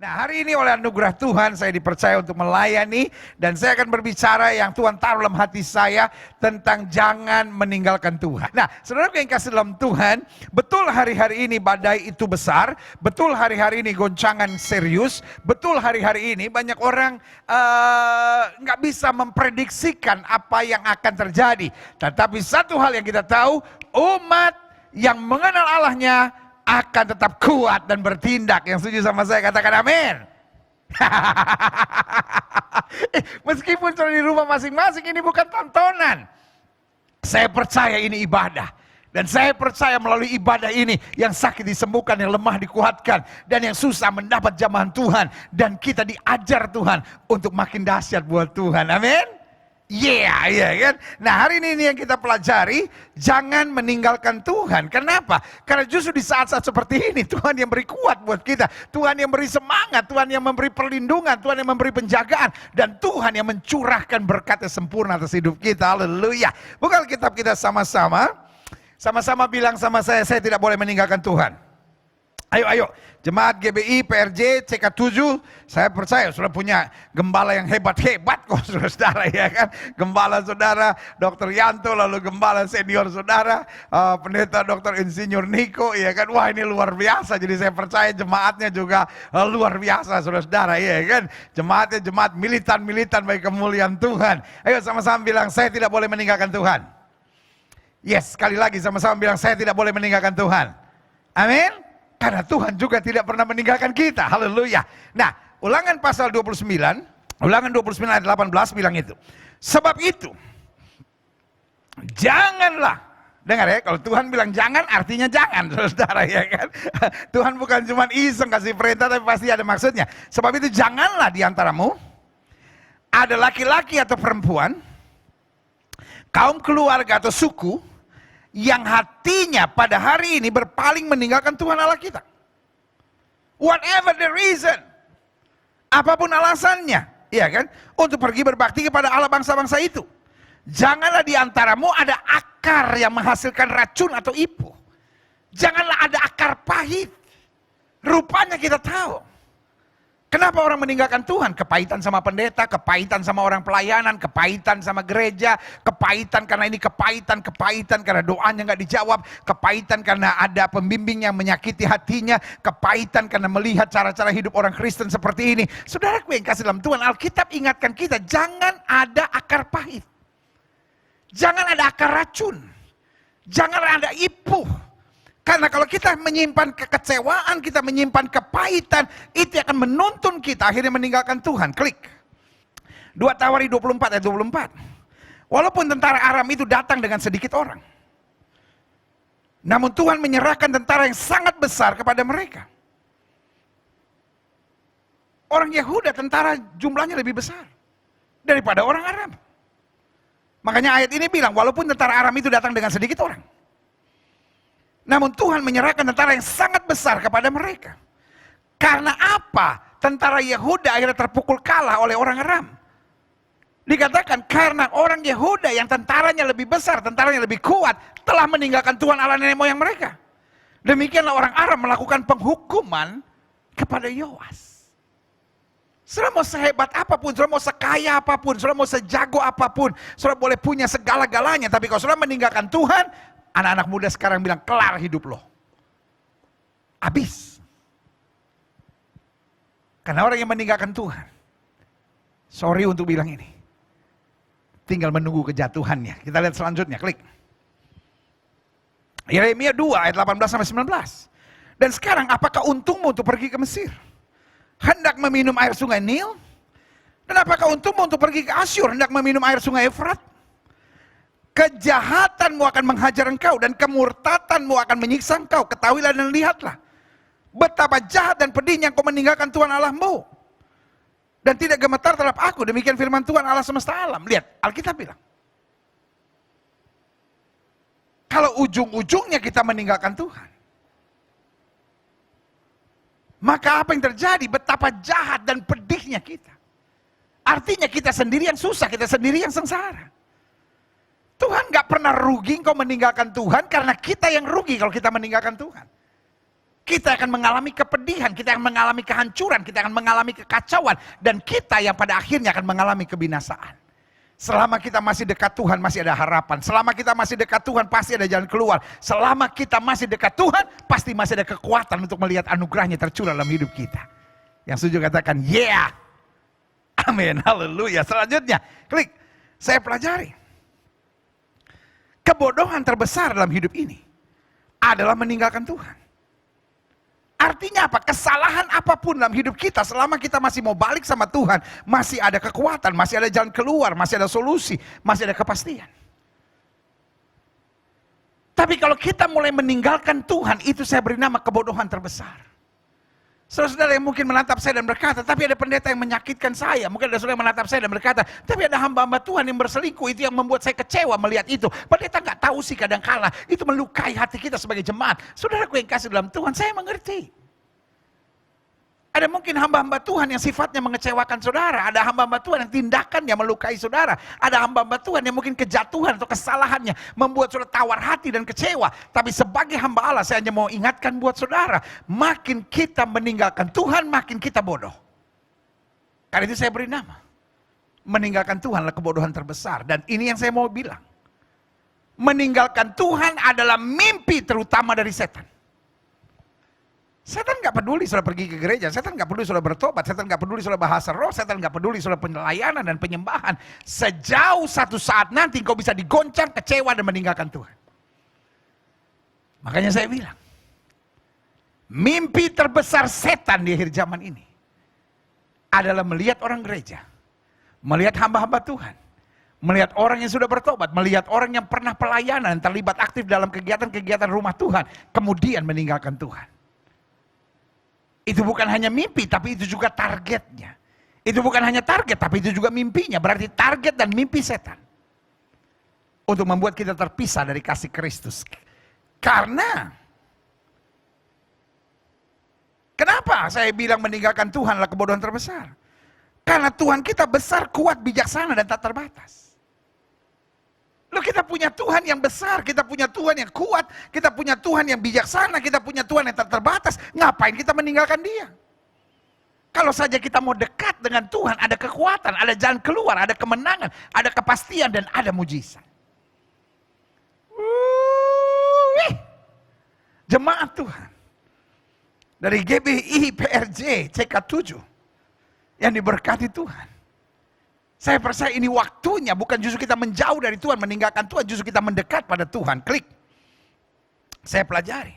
Nah, hari ini oleh anugerah Tuhan saya dipercaya untuk melayani dan saya akan berbicara yang Tuhan taruh dalam hati saya tentang jangan meninggalkan Tuhan. Nah, saudara yang kasih dalam Tuhan, betul hari-hari ini badai itu besar, betul hari-hari ini goncangan serius, betul hari-hari ini banyak orang nggak bisa memprediksikan apa yang akan terjadi. Tetapi satu hal yang kita tahu, umat yang mengenal Allahnya akan tetap kuat dan bertindak. Yang setuju sama saya katakan amin. Meskipun sudah di rumah masing-masing, ini bukan tontonan. Saya percaya ini ibadah. Dan saya percaya melalui ibadah ini yang sakit disembuhkan, yang lemah dikuatkan, dan yang susah mendapat jamahan Tuhan. Dan kita diajar Tuhan untuk makin dahsyat buat Tuhan. Amin. Iya kan? Nah, hari ini yang kita pelajari, jangan meninggalkan Tuhan. Kenapa? Karena justru di saat-saat seperti ini Tuhan yang beri kuat buat kita, Tuhan yang beri semangat, Tuhan yang memberi perlindungan, Tuhan yang memberi penjagaan, dan Tuhan yang mencurahkan berkat yang sempurna atas hidup kita. Haleluya. Buka Alkitab kita sama-sama bilang sama saya tidak boleh meninggalkan Tuhan. Ayo, jemaat GBI, PRJ, CK7, saya percaya sudah punya gembala yang hebat-hebat kok saudara ya kan. Gembala saudara Dr. Yanto, lalu gembala senior saudara, pendeta Dr. Insinyur Niko ya kan. Wah, ini luar biasa, jadi saya percaya jemaatnya juga luar biasa saudara ya kan. Jemaatnya jemaat militan bagi kemuliaan Tuhan. Ayo sama-sama bilang, saya tidak boleh meninggalkan Tuhan. Yes, sekali lagi sama-sama bilang, saya tidak boleh meninggalkan Tuhan. Amin. Karena Tuhan juga tidak pernah meninggalkan kita. Haleluya. Nah, Ulangan pasal 29, Ulangan 29 ayat 18 bilang itu. Sebab itu, janganlah. Dengar ya, kalau Tuhan bilang jangan, artinya jangan, saudara ya kan. Tuhan bukan cuma iseng kasih perintah, tapi pasti ada maksudnya. Sebab itu janganlah di antaramu ada laki-laki atau perempuan, kaum keluarga atau suku, yang hatinya pada hari ini berpaling meninggalkan Tuhan Allah kita. Whatever the reason, apapun alasannya, ya kan, untuk pergi berbakti kepada Allah bangsa-bangsa itu. Janganlah di antaramu ada akar yang menghasilkan racun atau ipu. Janganlah ada akar pahit. Rupanya kita tahu. Kenapa orang meninggalkan Tuhan? Kepahitan sama pendeta, kepahitan sama orang pelayanan, kepahitan sama gereja, kepahitan karena ini kepahitan karena doanya nggak dijawab, kepahitan karena ada pembimbing yang menyakiti hatinya, kepahitan karena melihat cara-cara hidup orang Kristen seperti ini. Saudaraku yang kasih dalam Tuhan, Alkitab ingatkan kita, jangan ada akar pahit. Jangan ada akar racun. Jangan ada ipuh. Karena kalau kita menyimpan kekecewaan, kita menyimpan kepahitan, itu akan menuntun kita akhirnya meninggalkan Tuhan. Klik. 2 Tawari 24 ayat 24. Walaupun tentara Aram itu datang dengan sedikit orang, namun Tuhan menyerahkan tentara yang sangat besar kepada mereka. Orang Yehuda tentara jumlahnya lebih besar daripada orang Aram. Makanya ayat ini bilang, walaupun tentara Aram itu datang dengan sedikit orang, namun Tuhan menyerahkan tentara yang sangat besar kepada mereka. Karena apa? Tentara Yehuda akhirnya terpukul kalah oleh orang Aram. Dikatakan karena orang Yehuda yang tentaranya lebih besar, tentaranya lebih kuat, telah meninggalkan Tuhan Allah nenek moyang mereka. Demikianlah orang Aram melakukan penghukuman kepada Yoas. Saudara mau sehebat apapun, saudara mau sekaya apapun, saudara mau sejago apapun, saudara boleh punya segala-galanya, tapi kalau saudara meninggalkan Tuhan, anak-anak muda sekarang bilang, kelar hidup lo. Habis. Karena orang yang meninggalkan Tuhan, sorry untuk bilang ini, tinggal menunggu kejatuhannya. Kita lihat selanjutnya, klik. Yeremia 2 ayat 18-19. Dan sekarang apakah untungmu untuk pergi ke Mesir? Hendak meminum air sungai Nil? Dan apakah untungmu untuk pergi ke Asyur? Hendak meminum air sungai Efrat? Kejahatanmu akan menghajar engkau dan kemurtatanmu akan menyiksa engkau. Ketahuilah dan lihatlah betapa jahat dan pedihnya engkau meninggalkan Tuhan Allahmu dan tidak gemetar terhadap aku. Demikian firman Tuhan Allah semesta alam. Lihat, Alkitab bilang, kalau ujung-ujungnya kita meninggalkan Tuhan, maka apa yang terjadi? Betapa jahat dan pedihnya kita. Artinya kita sendiri yang susah, kita sendiri yang sengsara. Tuhan gak pernah rugi kau meninggalkan Tuhan, karena kita yang rugi kalau kita meninggalkan Tuhan. Kita akan mengalami kepedihan, kita akan mengalami kehancuran, kita akan mengalami kekacauan. Dan kita yang pada akhirnya akan mengalami kebinasaan. Selama kita masih dekat Tuhan, masih ada harapan. Selama kita masih dekat Tuhan, pasti ada jalan keluar. Selama kita masih dekat Tuhan, pasti masih ada kekuatan untuk melihat anugerahnya tercurah dalam hidup kita. Yang setuju katakan, yeah. Amin, haleluya. Selanjutnya, klik. Saya pelajari. Kebodohan terbesar dalam hidup ini adalah meninggalkan Tuhan. Artinya apa? Kesalahan apapun dalam hidup kita, selama kita masih mau balik sama Tuhan, masih ada kekuatan, masih ada jalan keluar, masih ada solusi, masih ada kepastian. Tapi kalau kita mulai meninggalkan Tuhan, itu saya beri nama kebodohan terbesar. Saudara-saudara yang mungkin menatap saya dan berkata, tapi ada pendeta yang menyakitkan saya. Mungkin ada saudara yang menatap saya dan berkata, tapi ada hamba-hamba Tuhan yang berselingkuh, itu yang membuat saya kecewa melihat itu. Pendeta gak tahu sih kadang-kala, itu melukai hati kita sebagai jemaat. Saudaraku yang kasih dalam Tuhan, saya mengerti. Ada mungkin hamba-hamba Tuhan yang sifatnya mengecewakan saudara. Ada hamba-hamba Tuhan yang tindakannya melukai saudara. Ada hamba-hamba Tuhan yang mungkin kejatuhan atau kesalahannya membuat saudara tawar hati dan kecewa. Tapi sebagai hamba Allah, saya hanya mau ingatkan buat saudara, makin kita meninggalkan Tuhan, makin kita bodoh. Karena itu saya beri nama, meninggalkan Tuhan adalah kebodohan terbesar. Dan ini yang saya mau bilang, meninggalkan Tuhan adalah mimpi terutama dari setan. Setan gak peduli saudara pergi ke gereja, setan gak peduli saudara bertobat, setan gak peduli saudara bahasa roh, setan gak peduli saudara pelayanan dan penyembahan. Sejauh satu saat nanti kau bisa digoncang, kecewa dan meninggalkan Tuhan. Makanya saya bilang, mimpi terbesar setan di akhir zaman ini adalah melihat orang gereja, melihat hamba-hamba Tuhan, melihat orang yang sudah bertobat, melihat orang yang pernah pelayanan, terlibat aktif dalam kegiatan-kegiatan rumah Tuhan, kemudian meninggalkan Tuhan. Itu bukan hanya mimpi, tapi itu juga targetnya. Itu bukan hanya target, tapi itu juga mimpinya. Berarti target dan mimpi setan untuk membuat kita terpisah dari kasih Kristus. Karena, kenapa saya bilang meninggalkan Tuhan adalah kebodohan terbesar? Karena Tuhan kita besar, kuat, bijaksana, dan tak terbatas. Loh, kita punya Tuhan yang besar, kita punya Tuhan yang kuat, kita punya Tuhan yang bijaksana, kita punya Tuhan yang tak terbatas. Ngapain kita meninggalkan Dia? Kalau saja kita mau dekat dengan Tuhan, ada kekuatan, ada jalan keluar, ada kemenangan, ada kepastian, dan ada mujizat. Jemaat Tuhan dari GBI PRJ CK7 yang diberkati Tuhan. Saya percaya ini waktunya, bukan justru kita menjauh dari Tuhan, meninggalkan Tuhan, justru kita mendekat pada Tuhan. Klik. Saya pelajari.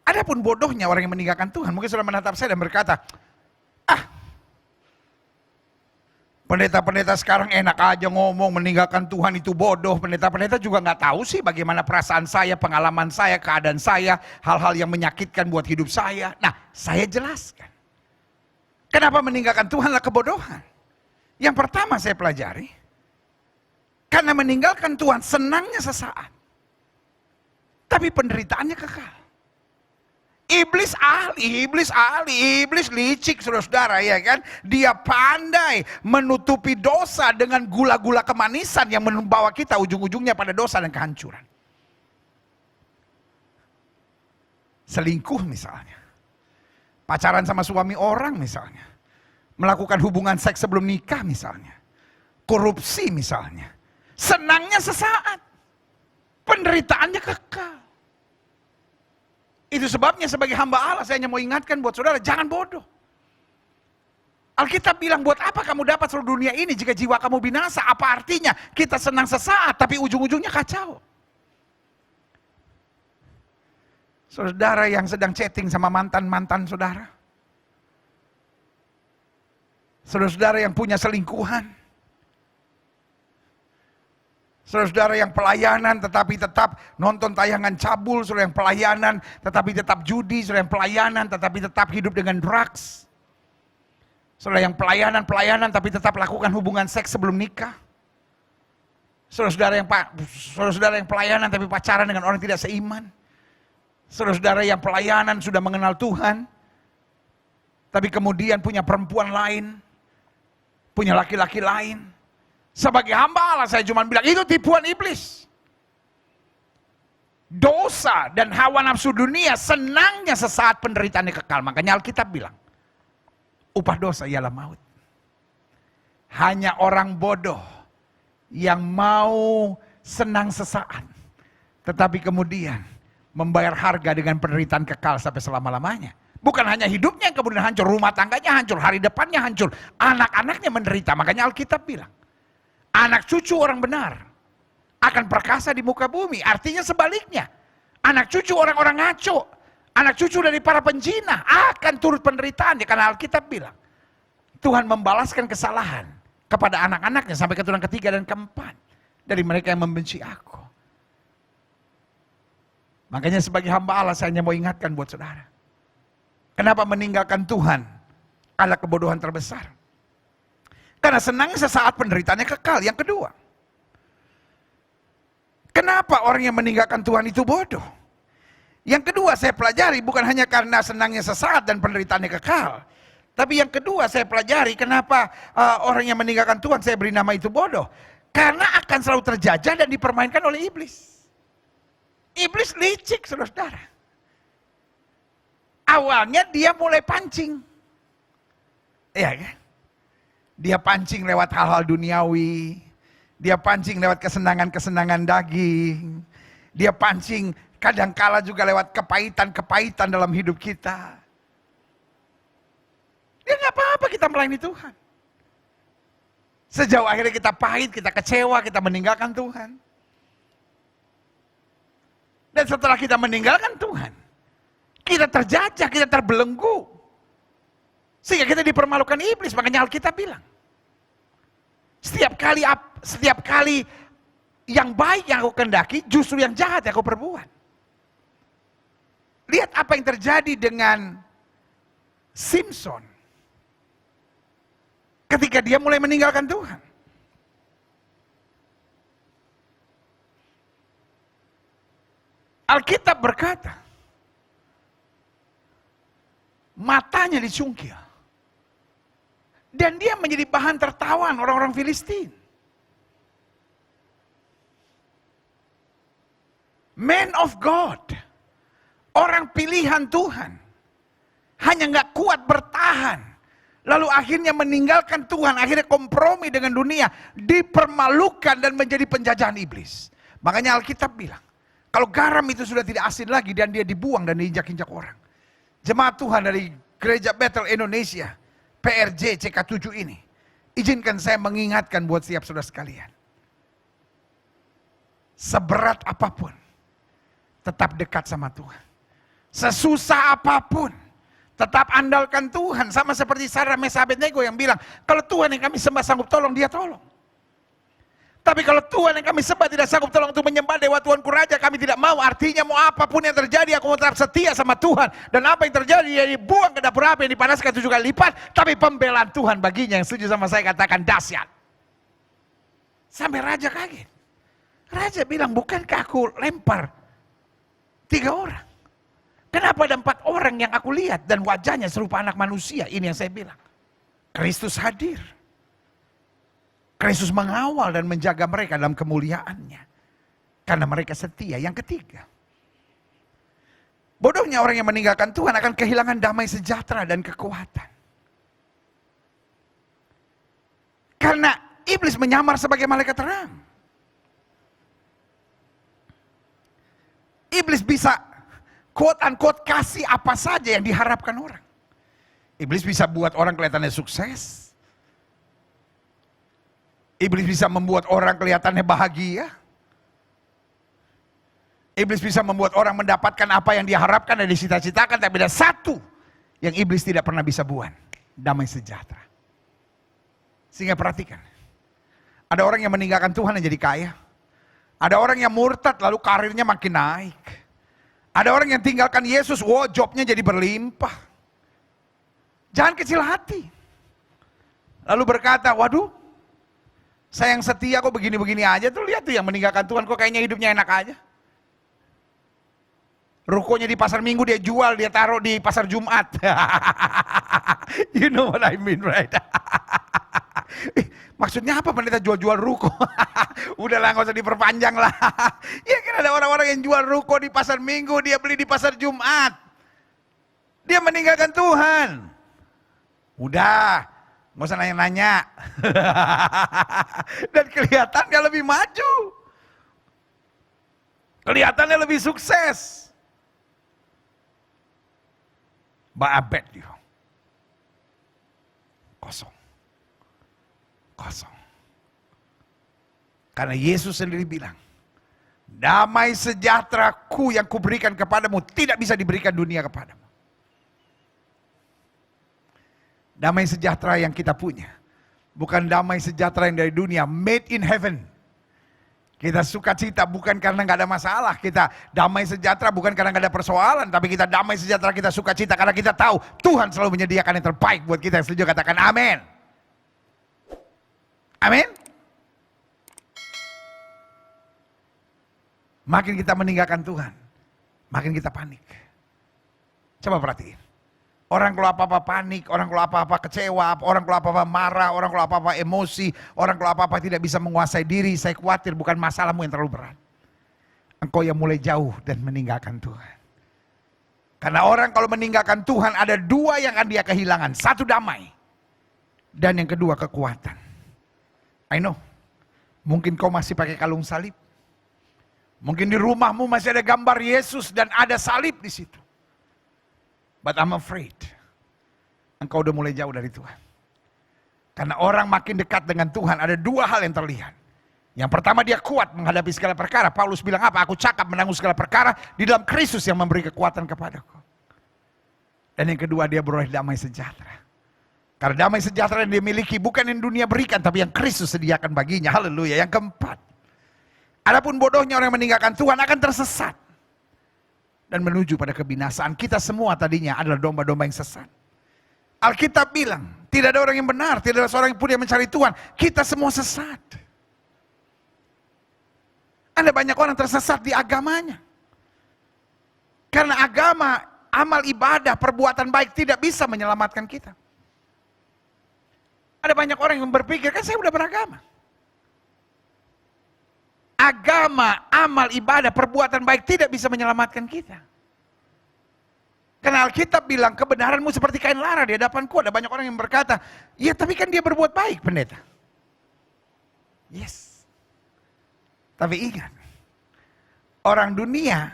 Adapun bodohnya orang yang meninggalkan Tuhan, mungkin sudah menatap saya dan berkata, pendeta-pendeta sekarang enak aja ngomong meninggalkan Tuhan itu bodoh. Pendeta-pendeta juga nggak tahu sih bagaimana perasaan saya, pengalaman saya, keadaan saya, hal-hal yang menyakitkan buat hidup saya. Nah, saya jelaskan. Kenapa meninggalkan Tuhan adalah kebodohan? Yang pertama saya pelajari, karena meninggalkan Tuhan senangnya sesaat, tapi penderitaannya kekal. Iblis ahli, iblis licik saudara-saudara, ya kan? Dia pandai menutupi dosa dengan gula-gula kemanisan yang membawa kita ujung-ujungnya pada dosa dan kehancuran. Selingkuh misalnya. Pacaran sama suami orang misalnya. Melakukan hubungan seks sebelum nikah misalnya. Korupsi misalnya. Senangnya sesaat. Penderitaannya kekal. Itu sebabnya sebagai hamba Allah saya hanya mau ingatkan buat saudara, jangan bodoh. Alkitab bilang, buat apa kamu dapat seluruh dunia ini jika jiwa kamu binasa? Apa artinya kita senang sesaat tapi ujung-ujungnya kacau? Saudara yang sedang chatting sama mantan-mantan saudara. Saudara-saudara yang punya selingkuhan. Saudara-saudara yang pelayanan tetapi tetap nonton tayangan cabul. Saudara yang pelayanan tetapi tetap judi. Saudara yang pelayanan tetapi tetap hidup dengan drugs. Saudara yang pelayanan tapi tetap lakukan hubungan seks sebelum nikah. Saudara-saudara yang pelayanan tapi pacaran dengan orang tidak seiman. Saudara-saudara yang pelayanan sudah mengenal Tuhan, tapi kemudian punya perempuan lain, punya laki-laki lain. Sebagai hamba Allah saya cuma bilang, itu tipuan iblis. dosa dan hawa nafsu dunia, senangnya sesaat, penderitaannya kekal. Makanya Alkitab bilang, upah dosa ialah maut. Hanya orang bodoh yang mau senang sesaat, tetapi kemudian membayar harga dengan penderitaan kekal sampai selama-lamanya. Bukan hanya hidupnya yang kemudian hancur, rumah tangganya hancur, hari depannya hancur, anak-anaknya menderita. Makanya Alkitab bilang, anak cucu orang benar akan perkasa di muka bumi. Artinya sebaliknya, anak cucu orang-orang ngaco, anak cucu dari para penjina akan turut penderitaannya. Karena Alkitab bilang, Tuhan membalaskan kesalahan kepada anak-anaknya sampai keturunan ketiga dan keempat dari mereka yang membenci aku. Makanya sebagai hamba Allah saya hanya mau ingatkan buat saudara, kenapa meninggalkan Tuhan adalah kebodohan terbesar. Karena senangnya sesaat, penderitaannya kekal. Yang kedua, kenapa orang yang meninggalkan Tuhan itu bodoh? Yang kedua saya pelajari bukan hanya karena senangnya sesaat dan penderitaannya kekal. Tapi yang kedua saya pelajari kenapa orang yang meninggalkan Tuhan saya beri nama itu bodoh. Karena akan selalu terjajah dan dipermainkan oleh iblis. Iblis licik saudara. Awalnya dia mulai pancing. Iya kan? Dia pancing lewat hal-hal duniawi. Dia pancing lewat kesenangan-kesenangan daging. Dia pancing kadangkala juga lewat kepahitan-kepahitan dalam hidup kita. Ya nggak apa-apa kita melayani Tuhan. Sejauh akhirnya kita pahit, kita kecewa, kita meninggalkan Tuhan. Dan setelah kita meninggalkan Tuhan, kita terjajah, kita terbelenggu. Sehingga kita dipermalukan iblis. Makanya Alkitab bilang, setiap kali yang baik yang aku kendaki, justru yang jahat yang aku perbuat. Lihat apa yang terjadi dengan Simpson ketika dia mulai meninggalkan Tuhan. Alkitab berkata, matanya dicungkil. Dan dia menjadi bahan tertawan orang-orang Filistin. Man of God, orang pilihan Tuhan, hanya nggak kuat bertahan. Lalu akhirnya meninggalkan Tuhan, akhirnya kompromi dengan dunia, dipermalukan dan menjadi penjajahan iblis. Makanya Alkitab bilang, kalau garam itu sudah tidak asin lagi dan dia dibuang dan diinjak-injak orang. Jemaat Tuhan dari Gereja Bethel Indonesia, PRJ CK7 ini, izinkan saya mengingatkan buat setiap saudara sekalian. Seberat apapun, tetap dekat sama Tuhan. Sesusah apapun, tetap andalkan Tuhan. Sama seperti Sadrak, Mesak, Abednego yang bilang, kalau Tuhan yang kami sembah sanggup tolong, dia tolong. Tapi kalau Tuhan yang kami sembah tidak sanggup tolong untuk menyembah dewa Tuanku Raja, kami tidak mau. Artinya mau apapun yang terjadi, aku mau tetap setia sama Tuhan. Dan apa yang terjadi, dia dibuang ke dapur api yang dipanaskan 7 kali lipat. Tapi pembelaan Tuhan baginya, yang setuju sama saya katakan dahsyat. Sampai Raja kaget. Raja bilang, bukankah aku lempar 3 orang? Kenapa ada 4 orang yang aku lihat dan wajahnya serupa anak manusia? Ini yang saya bilang. Kristus hadir. Kristus mengawal dan menjaga mereka dalam kemuliaannya. Karena mereka setia. Yang ketiga, bodohnya orang yang meninggalkan Tuhan akan kehilangan damai sejahtera dan kekuatan. Karena iblis menyamar sebagai malaikat terang. Iblis bisa quote unquote kasih apa saja yang diharapkan orang. Iblis bisa buat orang kelihatannya sukses. Iblis bisa membuat orang kelihatannya bahagia. Iblis bisa membuat orang mendapatkan apa yang diharapkan dan dicita-citakan. Tapi ada satu yang iblis tidak pernah bisa buat. Damai sejahtera. Sehingga perhatikan. Ada orang yang meninggalkan Tuhan yang jadi kaya. Ada orang yang murtad lalu karirnya makin naik. Ada orang yang tinggalkan Yesus, jobnya jadi berlimpah. Jangan kecil hati. Lalu berkata, waduh, saya yang setia kok begini-begini aja tuh, lihat tuh yang meninggalkan Tuhan kok kayaknya hidupnya enak aja. Rukonya di pasar Minggu dia jual, dia taruh di pasar Jumat. You know what I mean, right? Maksudnya apa pendeta jual-jual ruko? Udahlah nggak usah diperpanjang lah. Ya kan ada orang-orang yang jual ruko di pasar Minggu, dia beli di pasar Jumat. Dia meninggalkan Tuhan. Udah, nggak usah nanya-nanya. Dan kelihatannya lebih maju. Kelihatannya lebih sukses. But I bet you. Kosong. Karena Yesus sendiri bilang, damai sejahtera-Ku yang kuberikan kepadamu tidak bisa diberikan dunia kepadamu. Damai sejahtera yang kita punya bukan damai sejahtera yang dari dunia, made in heaven. Kita sukacita bukan karena nggak ada masalah, kita damai sejahtera bukan karena nggak ada persoalan, tapi kita damai sejahtera, kita sukacita karena kita tahu Tuhan selalu menyediakan yang terbaik buat kita. Yang setuju katakan amin. Amin. Makin kita meninggalkan Tuhan, makin kita panik. Coba perhatiin. Orang kalau apa-apa panik, orang kalau apa-apa kecewa, orang kalau apa-apa marah, orang kalau apa-apa emosi, orang kalau apa-apa tidak bisa menguasai diri. Saya khawatir bukan masalahmu yang terlalu berat. Engkau yang mulai jauh dan meninggalkan Tuhan. Karena orang kalau meninggalkan Tuhan ada dua yang akan dia kehilangan. Satu damai. Dan yang kedua kekuatan. I know, mungkin kau masih pakai kalung salib. Mungkin di rumahmu masih ada gambar Yesus dan ada salib di situ. But I'm afraid, engkau udah mulai jauh dari Tuhan. Karena orang makin dekat dengan Tuhan, ada dua hal yang terlihat. Yang pertama, dia kuat menghadapi segala perkara. Paulus bilang apa? Aku cakap menanggung segala perkara di dalam Kristus yang memberi kekuatan kepadaku. Dan yang kedua, dia beroleh damai sejahtera. Karena damai sejahtera yang dia miliki bukan yang dunia berikan, tapi yang Kristus sediakan baginya. Haleluya. Yang keempat, adapun bodohnya orang yang meninggalkan Tuhan akan tersesat dan menuju pada kebinasaan. Kita semua tadinya adalah domba-domba yang sesat. Alkitab bilang, tidak ada orang yang benar, tidak ada seorang pun yang mencari Tuhan. Kita semua sesat. Ada banyak orang tersesat di agamanya. Karena agama, amal ibadah, perbuatan baik tidak bisa menyelamatkan kita. Ada banyak orang yang berpikir, kan saya udah beragama. Agama, amal, ibadah, perbuatan baik tidak bisa menyelamatkan kita. Karena Alkitab bilang kebenaranmu seperti kain lara di hadapanku. Ada banyak orang yang berkata, ya tapi kan dia berbuat baik pendeta. Yes. Tapi ingat, orang dunia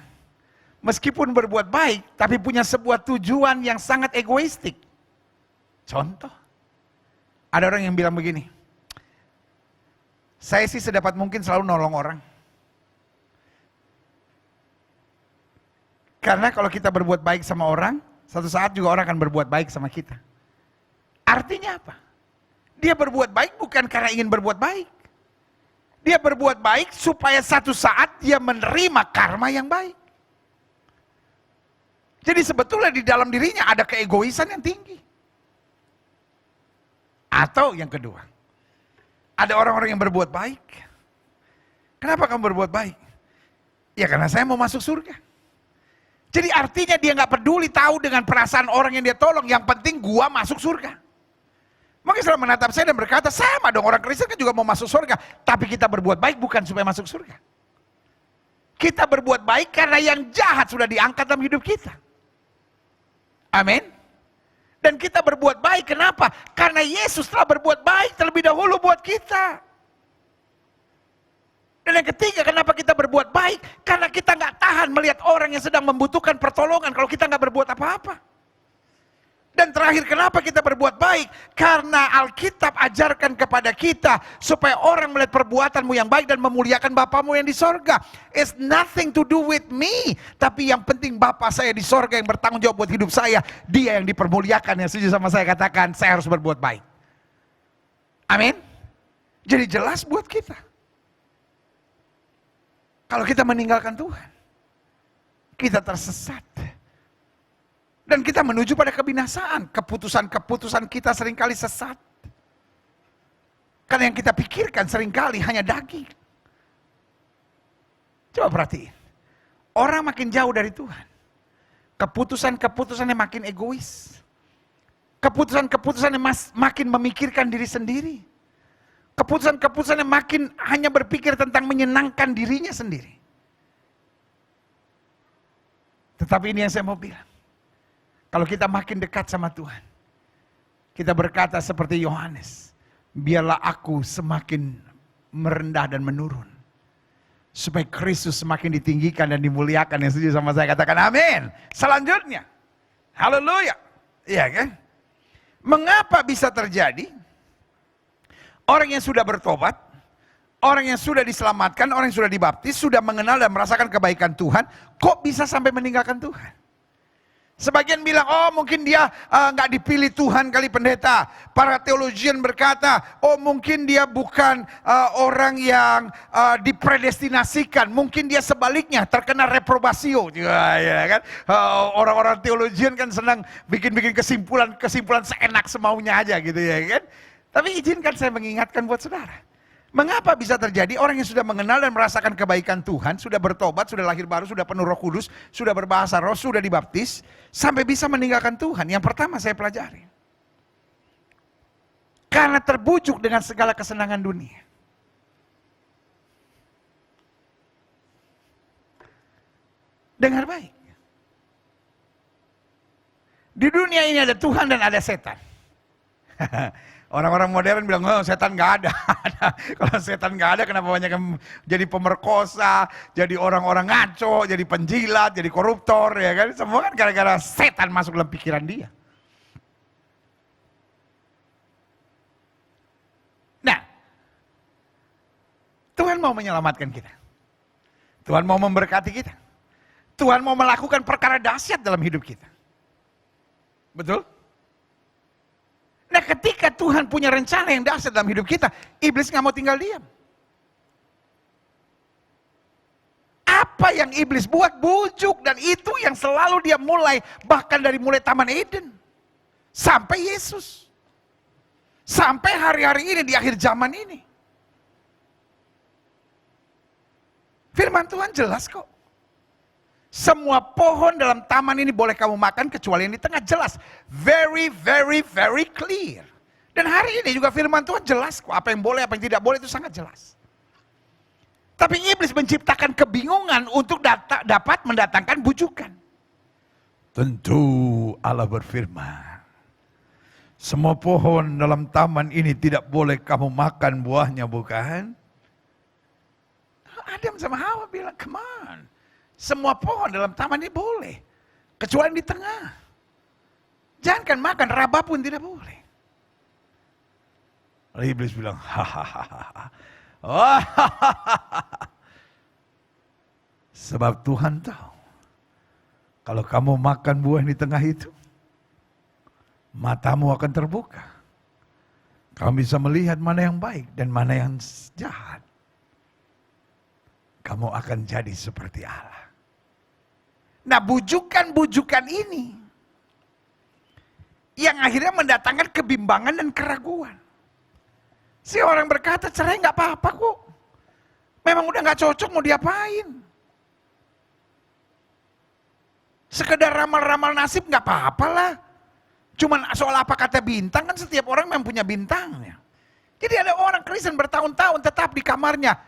meskipun berbuat baik, tapi punya sebuah tujuan yang sangat egoistik. Contoh, ada orang yang bilang begini, saya sih sedapat mungkin selalu nolong orang. Karena kalau kita berbuat baik sama orang, satu saat juga orang akan berbuat baik sama kita. Artinya apa? Dia berbuat baik bukan karena ingin berbuat baik. Dia berbuat baik supaya satu saat dia menerima karma yang baik. Jadi sebetulnya di dalam dirinya ada keegoisan yang tinggi. Atau yang kedua, ada orang-orang yang berbuat baik. Kenapa kamu berbuat baik? Ya karena saya mau masuk surga. Jadi artinya dia nggak peduli tahu dengan perasaan orang yang dia tolong. Yang penting gua masuk surga. Maka selalu menatap saya dan berkata, sama dong orang Kristen kan juga mau masuk surga. Tapi kita berbuat baik bukan supaya masuk surga. Kita berbuat baik karena yang jahat sudah diangkat dalam hidup kita. Amin. Dan kita berbuat baik kenapa? Karena Yesus telah berbuat baik terlebih dahulu buat kita. Dan yang ketiga, kenapa kita berbuat baik? Karena kita nggak tahan melihat orang yang sedang membutuhkan pertolongan kalau kita nggak berbuat apa-apa. Dan terakhir, kenapa kita berbuat baik? Karena Alkitab ajarkan kepada kita supaya orang melihat perbuatanmu yang baik dan memuliakan Bapamu yang di sorga. It's nothing to do with me. Tapi yang penting Bapa saya di sorga yang bertanggung jawab buat hidup saya. Dia yang dipermuliakan, yang setuju sama saya katakan, saya harus berbuat baik. Amin. Jadi jelas buat kita. Kalau kita meninggalkan Tuhan, kita tersesat. Dan kita menuju pada kebinasaan. Keputusan-keputusan kita seringkali sesat. Karena yang kita pikirkan seringkali hanya daging. Coba perhatiin. Orang makin jauh dari Tuhan. Keputusan-keputusannya makin egois. Keputusan-keputusannya makin memikirkan diri sendiri. Keputusan-keputusan yang makin hanya berpikir tentang menyenangkan dirinya sendiri. Tetapi ini yang saya mau bilang. Kalau kita makin dekat sama Tuhan, kita berkata seperti Yohanes, biarlah aku semakin merendah dan menurun, supaya Kristus semakin ditinggikan dan dimuliakan. Yang setuju sama saya katakan amin. Selanjutnya, haleluya. Iya kan? Mengapa bisa terjadi? Orang yang sudah bertobat, orang yang sudah diselamatkan, orang yang sudah dibaptis, sudah mengenal dan merasakan kebaikan Tuhan, kok bisa sampai meninggalkan Tuhan? Sebagian bilang, oh mungkin dia nggak dipilih Tuhan kali pendeta. Para teologian berkata, oh mungkin dia bukan orang yang dipredestinasikan. Mungkin dia sebaliknya terkena reprobasio. Ya kan? Orang-orang teologian kan senang bikin-bikin kesimpulan seenak semaunya aja gitu ya kan. Tapi izinkan saya mengingatkan buat saudara. Mengapa bisa terjadi orang yang sudah mengenal dan merasakan kebaikan Tuhan, sudah bertobat, sudah lahir baru, sudah penuh Roh Kudus, sudah berbahasa roh, sudah dibaptis, sampai bisa meninggalkan Tuhan? Yang pertama saya pelajari. Karena terbujuk dengan segala kesenangan dunia. Dengar baik. Di dunia ini ada Tuhan dan ada setan. Orang-orang modern bilang, oh setan nggak ada. Kalau setan nggak ada, kenapa banyak yang jadi pemerkosa, jadi orang-orang ngaco, jadi penjilat, jadi koruptor, ya kan? Semua kan gara-gara setan masuk dalam pikiran dia. Nah, Tuhan mau menyelamatkan kita. Tuhan mau memberkati kita. Tuhan mau melakukan perkara dahsyat dalam hidup kita. Betul? Nah ketika Tuhan punya rencana yang dahsyat dalam hidup kita, iblis nggak mau tinggal diam. Apa yang iblis buat? Bujuk, dan itu yang selalu dia mulai, bahkan dari mulai Taman Eden. Sampai Yesus. Sampai hari-hari ini, di akhir zaman ini. Firman Tuhan jelas kok. Semua pohon dalam taman ini boleh kamu makan kecuali yang di tengah, jelas. Very, very, very clear. Dan hari ini juga firman Tuhan jelas kok. Apa yang boleh, apa yang tidak boleh itu sangat jelas. Tapi iblis menciptakan kebingungan untuk dapat mendatangkan bujukan. Tentu Allah berfirman, semua pohon dalam taman ini tidak boleh kamu makan buahnya, bukan? Adam sama Hawa bilang, come on. Semua pohon dalam taman ini boleh. Kecuali di tengah. Jangan makan, raba pun tidak boleh. Lalu iblis bilang, hahaha. Sebab Tuhan tahu. Kalau kamu makan buah di tengah itu, matamu akan terbuka. Kamu bisa melihat mana yang baik dan mana yang jahat. Kamu akan jadi seperti Allah. Nah bujukan-bujukan ini yang akhirnya mendatangkan kebimbangan dan keraguan. Si orang berkata cerai nggak apa-apa kok. Memang udah nggak cocok, mau diapain? Sekedar ramal-ramal nasib nggak apa-apa lah. Cuman soal apa kata bintang, kan setiap orang memang punya bintangnya. Jadi ada orang Kristen bertahun-tahun tetap di kamarnya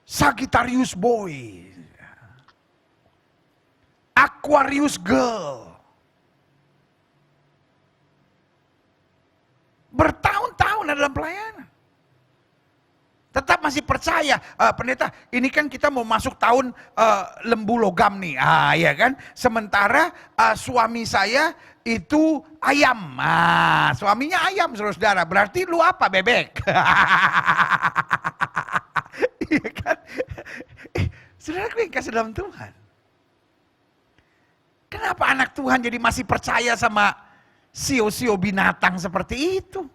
Sagittarius boy, Aquarius girl. Bertahun-tahun dalam pelayanan. Tetap masih percaya, pendeta, ini kan kita mau masuk tahun lembu logam nih. Ya kan? Sementara suami saya itu ayam. Suaminya ayam, saudara. Berarti lu apa, bebek? Iya kan? Saudara yang kasih dalam Tuhan. Kenapa anak Tuhan jadi masih percaya sama sio-sio binatang seperti itu?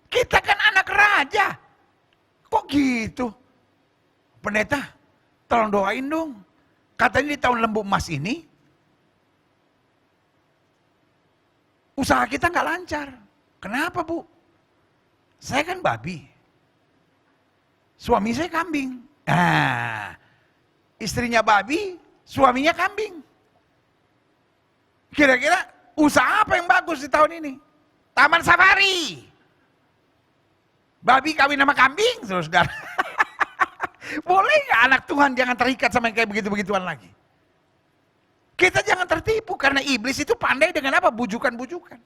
Kita kan anak raja. Kok gitu? Pendeta, tolong doain dong. Katanya di tahun lembu emas ini, usaha kita nggak lancar. Kenapa, Bu? Saya kan babi. Suami saya kambing. Istrinya babi, suaminya kambing. Kira-kira usaha apa yang bagus di tahun ini? Taman safari. Babi kawin sama kambing, saudara. Boleh nggak anak Tuhan jangan terikat sama yang kayak begitu-begituan lagi? Kita jangan tertipu karena iblis itu pandai dengan apa? Bujukan-bujukan.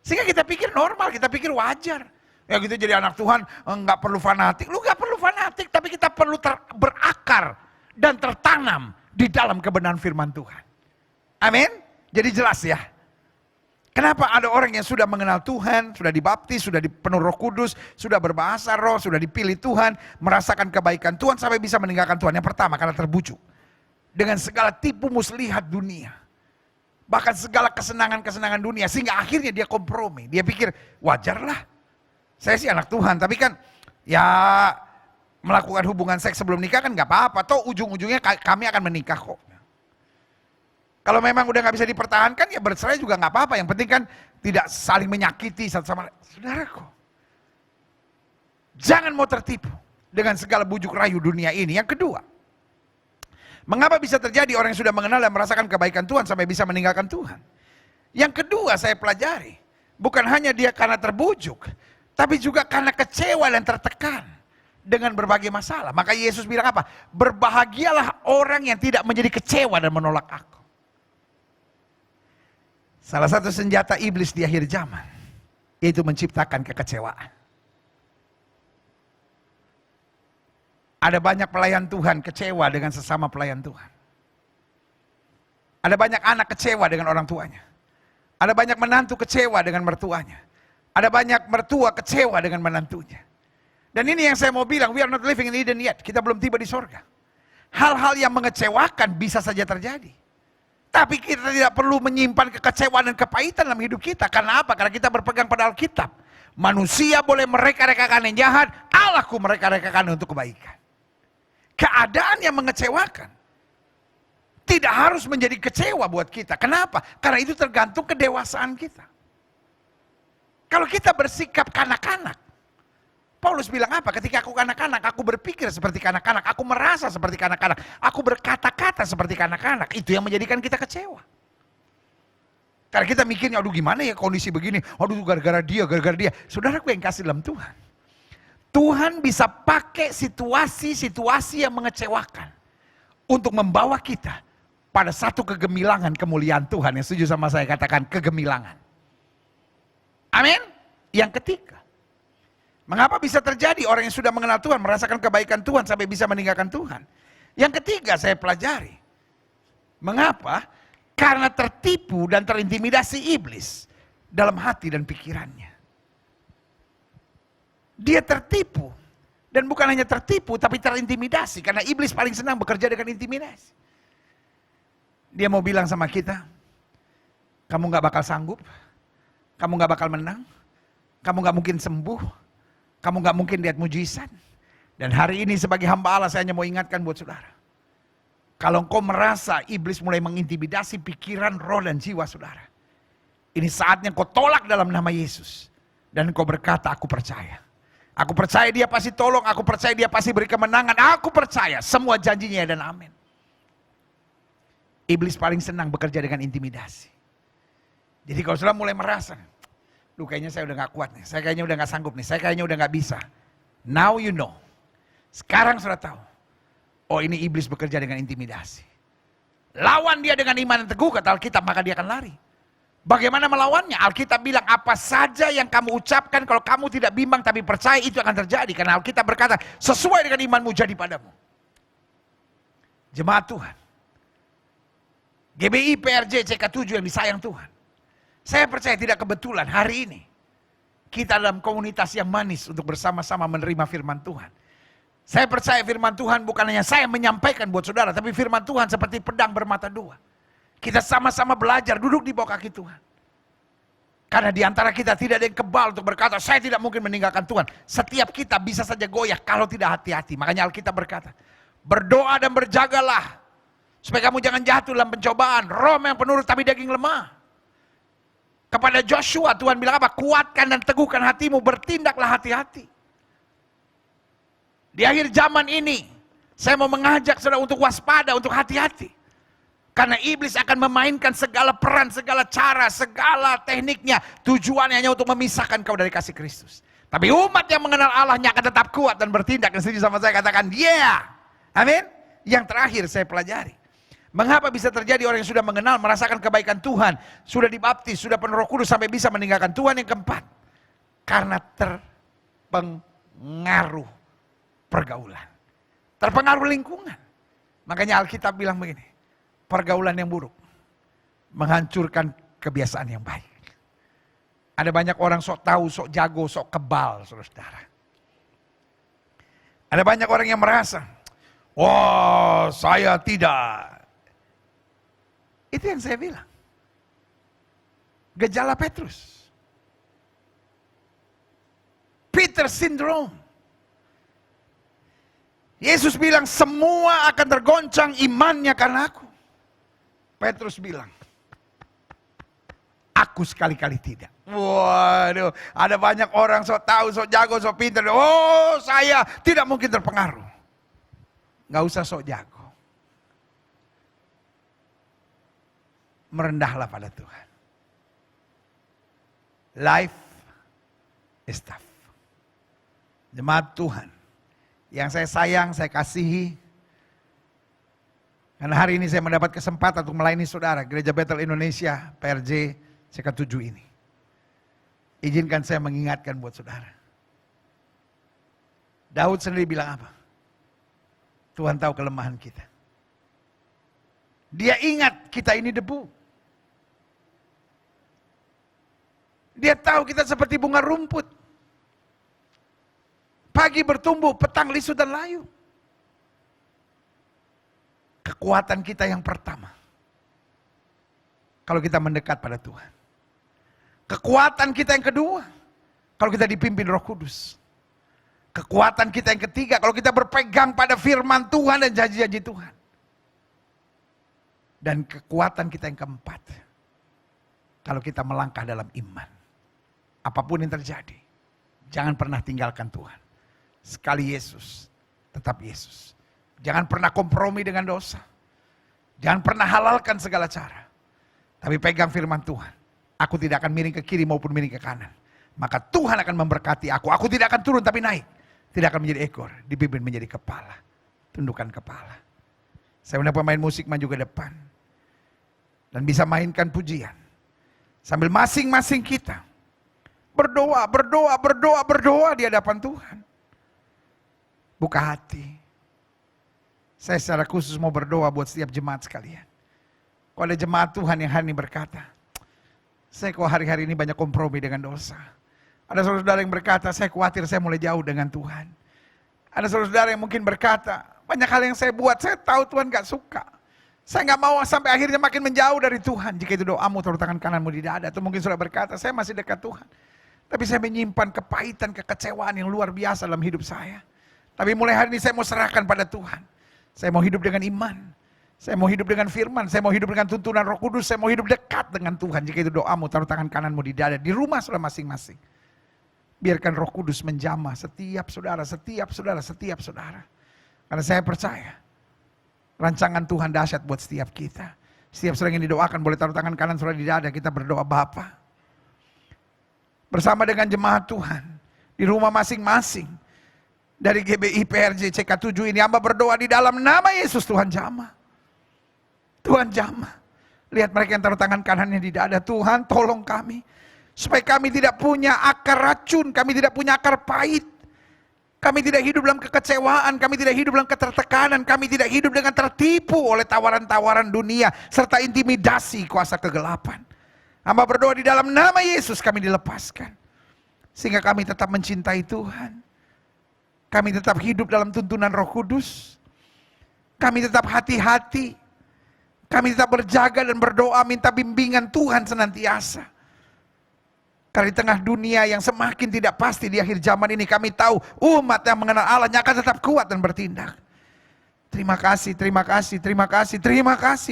Sehingga kita pikir normal, kita pikir wajar. Ya gitu jadi anak Tuhan nggak perlu fanatik. Lu nggak perlu fanatik, tapi kita perlu berakar dan tertanam di dalam kebenaran firman Tuhan. Amin. Jadi jelas ya. Kenapa ada orang yang sudah mengenal Tuhan, sudah dibaptis, sudah dipenuhi Roh Kudus, sudah berbahasa roh, sudah dipilih Tuhan, merasakan kebaikan Tuhan sampai bisa meninggalkan Tuhan. Yang pertama karena terbujuk dengan segala tipu muslihat dunia. Bahkan segala kesenangan-kesenangan dunia sehingga akhirnya dia kompromi. Dia pikir wajarlah. Saya sih anak Tuhan, tapi kan ya melakukan hubungan seks sebelum nikah kan nggak apa-apa. Toh ujung-ujungnya kami akan menikah kok. Kalau memang udah nggak bisa dipertahankan ya bercerai juga nggak apa-apa. Yang penting kan tidak saling menyakiti satu sama lain. Saudaraku, jangan mau tertipu dengan segala bujuk rayu dunia ini. Yang kedua, mengapa bisa terjadi orang yang sudah mengenal dan merasakan kebaikan Tuhan sampai bisa meninggalkan Tuhan? Yang kedua saya pelajari, bukan hanya dia karena terbujuk, tapi juga karena kecewa dan tertekan dengan berbagai masalah. Maka Yesus bilang apa? Berbahagialah orang yang tidak menjadi kecewa dan menolak aku. Salah satu senjata iblis di akhir zaman, yaitu menciptakan kekecewaan. Ada banyak pelayan Tuhan kecewa dengan sesama pelayan Tuhan. Ada banyak anak kecewa dengan orang tuanya. Ada banyak menantu kecewa dengan mertuanya. Ada banyak mertua kecewa dengan menantunya. Dan ini yang saya mau bilang, we are not living in Eden yet. Kita belum tiba di sorga. Hal-hal yang mengecewakan bisa saja terjadi. Tapi kita tidak perlu menyimpan kekecewaan dan kepahitan dalam hidup kita. Karena apa? Karena kita berpegang pada Alkitab. Manusia boleh mereka-rekakan yang jahat, Allahku mereka-rekakan untuk kebaikan. Keadaan yang mengecewakan tidak harus menjadi kecewa buat kita. Kenapa? Karena itu tergantung kedewasaan kita. Kalau kita bersikap kanak-kanak, Paulus bilang apa? Ketika aku kanak-kanak, aku berpikir seperti kanak-kanak, aku merasa seperti kanak-kanak, aku berkata-kata seperti kanak-kanak. Itu yang menjadikan kita kecewa. Karena kita mikirnya, aduh gimana ya kondisi begini, aduh gara-gara dia. Saudaraku yang kasih dalam Tuhan. Tuhan bisa pakai situasi-situasi yang mengecewakan untuk membawa kita pada satu kegemilangan kemuliaan Tuhan. Yang setuju sama saya katakan kegemilangan. Amin. Yang ketiga, mengapa bisa terjadi orang yang sudah mengenal Tuhan merasakan kebaikan Tuhan sampai bisa meninggalkan Tuhan? Yang ketiga saya pelajari. Mengapa? Karena tertipu dan terintimidasi iblis dalam hati dan pikirannya. Dia tertipu, dan bukan hanya tertipu tapi terintimidasi, karena iblis paling senang bekerja dengan intimidasi. Dia mau bilang sama kita, kamu gak bakal sanggup, kamu gak bakal menang, kamu gak mungkin sembuh, kamu gak mungkin lihat mujizat. Dan hari ini sebagai hamba Allah saya hanya mau ingatkan buat saudara, kalau engkau merasa iblis mulai mengintimidasi pikiran, roh dan jiwa saudara, ini saatnya engkau tolak dalam nama Yesus, dan engkau berkata, aku percaya. Aku percaya dia pasti tolong, aku percaya dia pasti beri kemenangan, aku percaya semua janjinya dan amin. Iblis paling senang bekerja dengan intimidasi. Jadi kalau sudah mulai merasa, kayaknya saya udah gak kuat nih, saya kayaknya udah gak sanggup nih, saya kayaknya udah gak bisa. Now you know. Sekarang sudah tahu. Oh ini iblis bekerja dengan intimidasi. Lawan dia dengan iman yang teguh, kata Alkitab, maka dia akan lari. Bagaimana melawannya? Alkitab bilang apa saja yang kamu ucapkan kalau kamu tidak bimbang tapi percaya itu akan terjadi. Karena Alkitab berkata sesuai dengan imanmu jadi padamu. Jemaat Tuhan. GBI PRJ CK7 yang disayang Tuhan. Saya percaya tidak kebetulan hari ini kita dalam komunitas yang manis untuk bersama-sama menerima firman Tuhan. Saya percaya firman Tuhan bukan hanya saya menyampaikan buat saudara, tapi firman Tuhan seperti pedang bermata dua. Kita sama-sama belajar duduk di bawah kaki Tuhan. Karena di antara kita tidak ada yang kebal untuk berkata, saya tidak mungkin meninggalkan Tuhan. Setiap kita bisa saja goyah kalau tidak hati-hati. Makanya Alkitab berkata, berdoa dan berjagalah supaya kamu jangan jatuh dalam pencobaan. Roh yang penurut tapi daging lemah. Kepada Joshua Tuhan bilang apa? Kuatkan dan teguhkan hatimu, bertindaklah hati-hati. Di akhir zaman ini, saya mau mengajak saudara untuk waspada, untuk hati-hati. Karena iblis akan memainkan segala peran, segala cara, segala tekniknya. Tujuannya hanya untuk memisahkan kau dari kasih Kristus. Tapi umat yang mengenal Allahnya akan tetap kuat dan bertindak. Dan setuju sama saya, katakan, yeah. Amin. Yang terakhir saya pelajari. Mengapa bisa terjadi orang yang sudah mengenal, merasakan kebaikan Tuhan, sudah dibaptis, sudah penuh Roh Kudus sampai bisa meninggalkan Tuhan? Yang keempat, karena terpengaruh pergaulan. Terpengaruh lingkungan. Makanya Alkitab bilang begini, pergaulan yang buruk menghancurkan kebiasaan yang baik. Ada banyak orang sok tahu, sok jago, sok kebal, saudara-saudara. Ada banyak orang yang merasa, wah saya tidak. Itu yang saya bilang. Gejala Petrus. Peter syndrome. Yesus bilang semua akan tergoncang imannya karena aku. Petrus bilang, aku sekali-kali tidak. Waduh, ada banyak orang sok tahu, sok jago, sok pintar. Oh, saya tidak mungkin terpengaruh. Gak usah sok jago. Merendahlah pada Tuhan. Life is tough. Jemaat Tuhan, yang saya sayang, saya kasihi. Karena hari ini saya mendapat kesempatan untuk melayani saudara, Gereja Bethel Indonesia, PRJ CK7 ini. Izinkan saya mengingatkan buat saudara. Daud sendiri bilang apa? Tuhan tahu kelemahan kita. Dia ingat kita ini debu. Dia tahu kita seperti bunga rumput. Pagi bertumbuh, petang lisut dan layu. Kekuatan kita yang pertama, kalau kita mendekat pada Tuhan. Kekuatan kita yang kedua, kalau kita dipimpin Roh Kudus. Kekuatan kita yang ketiga, kalau kita berpegang pada firman Tuhan dan janji-janji Tuhan. Dan kekuatan kita yang keempat, kalau kita melangkah dalam iman. Apapun yang terjadi, jangan pernah tinggalkan Tuhan. Sekali Yesus, tetap Yesus. Jangan pernah kompromi dengan dosa. Jangan pernah halalkan segala cara. Tapi pegang firman Tuhan. Aku tidak akan miring ke kiri maupun miring ke kanan. Maka Tuhan akan memberkati aku. Aku tidak akan turun tapi naik. Tidak akan menjadi ekor, dipimpin menjadi kepala. Tundukkan kepala. Saya undang pemain musik maju ke depan. Dan bisa mainkan pujian. Sambil masing-masing kita berdoa di hadapan Tuhan. Buka hati. Saya secara khusus mau berdoa buat setiap jemaat sekalian. Kalau ada jemaat Tuhan yang hari ini berkata, saya kok hari-hari ini banyak kompromi dengan dosa. Ada saudara-saudara yang berkata, saya khawatir saya mulai jauh dengan Tuhan. Ada saudara-saudara yang mungkin berkata, banyak hal yang saya buat, saya tahu Tuhan gak suka. Saya gak mau sampai akhirnya makin menjauh dari Tuhan. Jika itu doamu, taruh tangan kananmu di dada. Atau mungkin sudah berkata, saya masih dekat Tuhan. Tapi saya menyimpan kepahitan, kekecewaan yang luar biasa dalam hidup saya. Tapi mulai hari ini saya mau serahkan pada Tuhan. Saya mau hidup dengan iman. Saya mau hidup dengan firman. Saya mau hidup dengan tuntunan Roh Kudus. Saya mau hidup dekat dengan Tuhan. Jika itu doamu, taruh tangan kananmu di dada. Di rumah sudah masing-masing. Biarkan Roh Kudus menjamah setiap saudara. Karena saya percaya. Rancangan Tuhan dahsyat buat setiap kita. Setiap saudara yang didoakan boleh taruh tangan kanan saudara di dada. Kita berdoa, Bapa. Bersama dengan jemaat Tuhan. Di rumah masing-masing. Dari GBI PRJ CK7 ini hamba berdoa di dalam nama Yesus. Tuhan jamah. Tuhan jamah. Lihat mereka yang taruh tangan kanannya di dada. Tuhan tolong kami. Supaya kami tidak punya akar racun. Kami tidak punya akar pahit. Kami tidak hidup dalam kekecewaan. Kami tidak hidup dalam ketertekanan. Kami tidak hidup dengan tertipu oleh tawaran-tawaran dunia. Serta intimidasi kuasa kegelapan. Hamba berdoa di dalam nama Yesus kami dilepaskan. Sehingga kami tetap mencintai Tuhan. Kami tetap hidup dalam tuntunan Roh Kudus. Kami tetap hati-hati. Kami tetap berjaga dan berdoa minta bimbingan Tuhan senantiasa. Karena di tengah dunia yang semakin tidak pasti di akhir zaman ini, kami tahu umat yang mengenal Allahnya akan tetap kuat dan bertindak. Terima kasih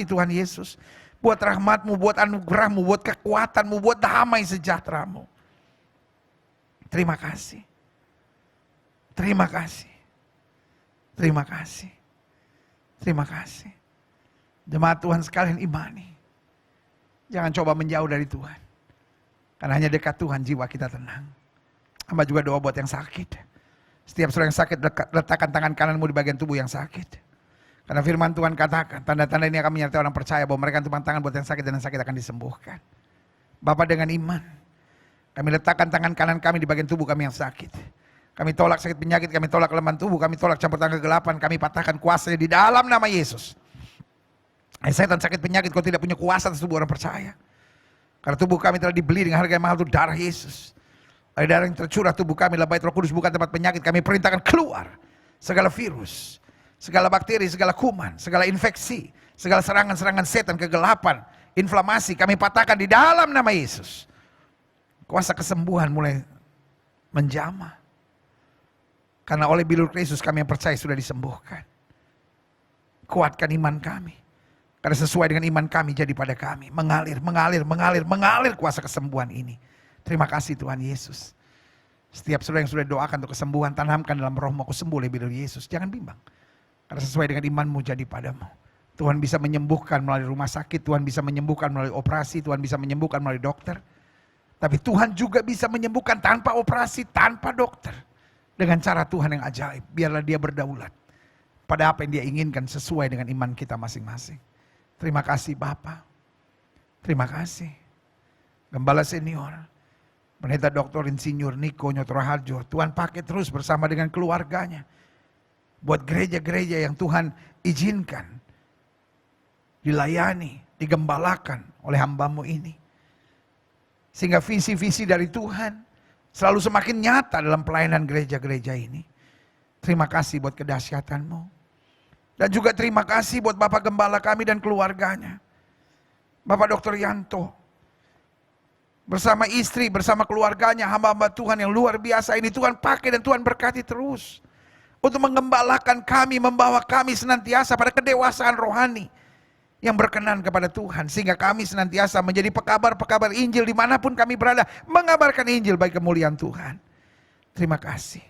Tuhan Yesus. Buat rahmat-Mu, buat anugerah-Mu, buat kekuatan-Mu, buat damai sejahtera-Mu. Terima kasih. Terima kasih. Terima kasih. Terima kasih. Jemaat Tuhan sekalian imani. Jangan coba menjauh dari Tuhan. Karena hanya dekat Tuhan jiwa kita tenang. Hamba juga doa buat yang sakit. Setiap saudara yang sakit, letakkan tangan kananmu di bagian tubuh yang sakit. Karena firman Tuhan katakan, tanda-tanda ini akan menyertai orang percaya bahwa mereka tumpang tangan buat yang sakit dan yang sakit akan disembuhkan. Bapa, dengan iman, kami letakkan tangan kanan kami di bagian tubuh kami yang sakit. Kami tolak sakit penyakit, kami tolak kelemahan tubuh, kami tolak campur tangan kegelapan, kami patahkan kuasanya di dalam nama Yesus. Setan sakit penyakit, kau tidak punya kuasa atas tubuh orang percaya. Karena tubuh kami telah dibeli dengan harga yang mahal, itu darah Yesus. Oleh darah yang tercurah tubuh kami, adalah bait Roh Kudus, bukan tempat penyakit. Kami perintahkan keluar segala virus, segala bakteri, segala kuman, segala infeksi, segala serangan-serangan setan, kegelapan, inflamasi, kami patahkan di dalam nama Yesus. Kuasa kesembuhan mulai menjamah. Karena oleh bilur Kristus kami yang percaya sudah disembuhkan. Kuatkan iman kami. Karena sesuai dengan iman kami jadi pada kami. Mengalir kuasa kesembuhan ini. Terima kasih Tuhan Yesus. Setiap saudara yang sudah doakan untuk kesembuhan, tanamkan dalam rohmu, aku sembuh oleh bilur Yesus. Jangan bimbang. Karena sesuai dengan imanmu jadi padamu. Tuhan bisa menyembuhkan melalui rumah sakit, Tuhan bisa menyembuhkan melalui operasi, Tuhan bisa menyembuhkan melalui dokter. Tapi Tuhan juga bisa menyembuhkan tanpa operasi, tanpa dokter. Dengan cara Tuhan yang ajaib, biarlah dia berdaulat. Pada apa yang dia inginkan sesuai dengan iman kita masing-masing. Terima kasih Bapa. Terima kasih. Gembala senior, Pendeta Dr. Insinyur Niko Nyotroharjo, Tuhan pakai terus bersama dengan keluarganya. Buat gereja-gereja yang Tuhan izinkan, dilayani, digembalakan oleh hambamu ini. Sehingga visi-visi dari Tuhan selalu semakin nyata dalam pelayanan gereja-gereja ini. Terima kasih buat kedahsyatanmu. Dan juga terima kasih buat Bapak Gembala kami dan keluarganya. Bapak Dr. Yanto. Bersama istri, bersama keluarganya, hamba-hamba Tuhan yang luar biasa ini. Tuhan pakai dan Tuhan berkati terus. Untuk mengembalakan kami, membawa kami senantiasa pada kedewasaan rohani. Yang berkenan kepada Tuhan. Sehingga kami senantiasa menjadi pekabar-pekabar Injil dimanapun kami berada. Mengabarkan Injil bagi kemuliaan Tuhan. Terima kasih.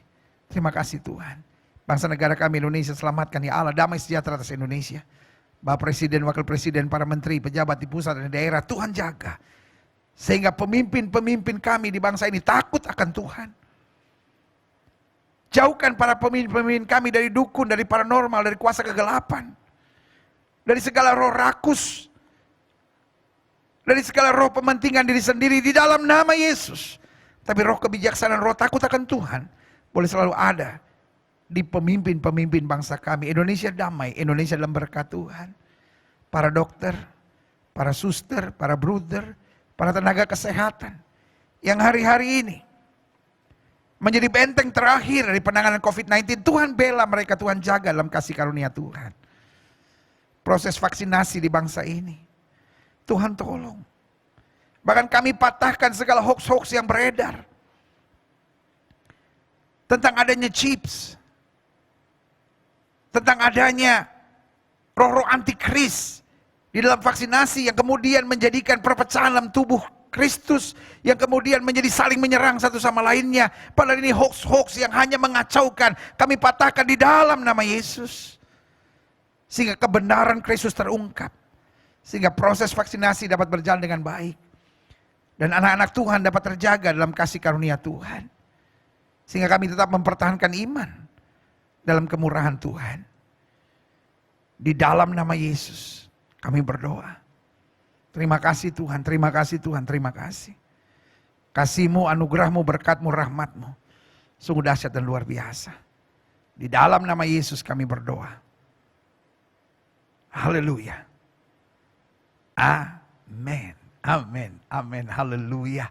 Terima kasih Tuhan. Bangsa negara kami Indonesia selamatkan ya Allah. Damai sejahtera atas Indonesia. Bapak Presiden, Wakil Presiden, para menteri, pejabat di pusat dan daerah. Tuhan jaga. Sehingga pemimpin-pemimpin kami di bangsa ini takut akan Tuhan. Jauhkan para pemimpin-pemimpin kami dari dukun, dari paranormal, dari kuasa kegelapan. Dari segala roh rakus. Dari segala roh pementingan diri sendiri di dalam nama Yesus. Tapi roh kebijaksanaan, roh takut akan Tuhan boleh selalu ada di pemimpin-pemimpin bangsa kami. Indonesia damai, Indonesia dalam berkat Tuhan. Para dokter, para suster, para brother, para tenaga kesehatan. Yang hari-hari ini menjadi benteng terakhir dari penanganan COVID-19. Tuhan bela mereka, Tuhan jaga dalam kasih karunia Tuhan. Proses vaksinasi di bangsa ini. Tuhan tolong. Bahkan kami patahkan segala hoax-hoax yang beredar. Tentang adanya chips. Tentang adanya roh-roh antikris di dalam vaksinasi yang kemudian menjadikan perpecahan dalam tubuh Kristus. Yang kemudian menjadi saling menyerang satu sama lainnya. Padahal ini hoax-hoax yang hanya mengacaukan. Kami patahkan di dalam nama Yesus. Sehingga kebenaran Kristus terungkap. Sehingga proses vaksinasi dapat berjalan dengan baik. Dan anak-anak Tuhan dapat terjaga dalam kasih karunia Tuhan. Sehingga kami tetap mempertahankan iman dalam kemurahan Tuhan. Di dalam nama Yesus kami berdoa. Terima kasih Tuhan, terima kasih Tuhan, terima kasih. Kasih-Mu, anugerah-Mu, berkat-Mu, rahmat-Mu. Sungguh dahsyat dan luar biasa. Di dalam nama Yesus kami berdoa. Haleluya. Amin. Amin. Amin. Haleluya.